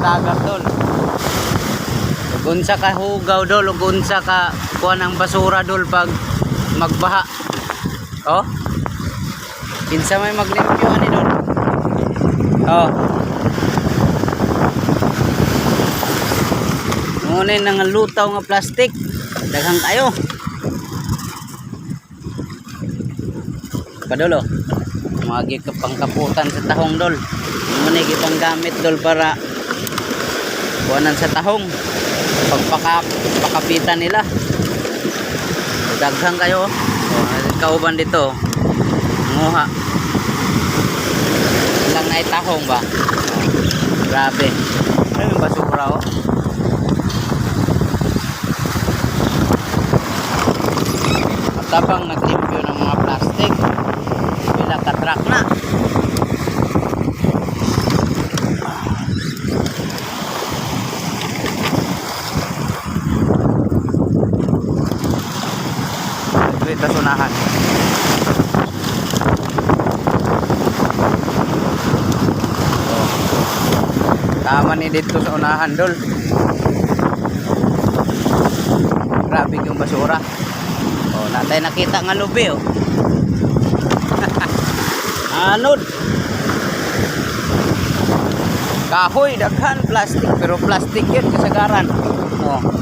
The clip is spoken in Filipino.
dagat dol. Unsa ka hugaw dol, ug unsa ka kuha ng basura dol pag magbaha. Oh. Kinsa may maglimpyo ani dol. Oh. Ngunit nang lutaw nga plastic. Daghang kayo. Padolo. Magi ka pangkaputan sa tahong dol. Muna gipang gamit dol para kuhanan sa tahong. Pagpakapitan nila. Daghang kayo. Kauban dito. Nguha. Lang na itahong ba? Grabe. Ano yung basura oh? Matabang naglimpyo ng mga plastic. Bila katrak na. Ito sunahan. Oh. Tama ni dito sa unahan dol. Grabe yung basura. Oh, natay nakita nga lubi oh. Anod. Kahoy daghan plastic pero plastic yun kasagaran. Oh.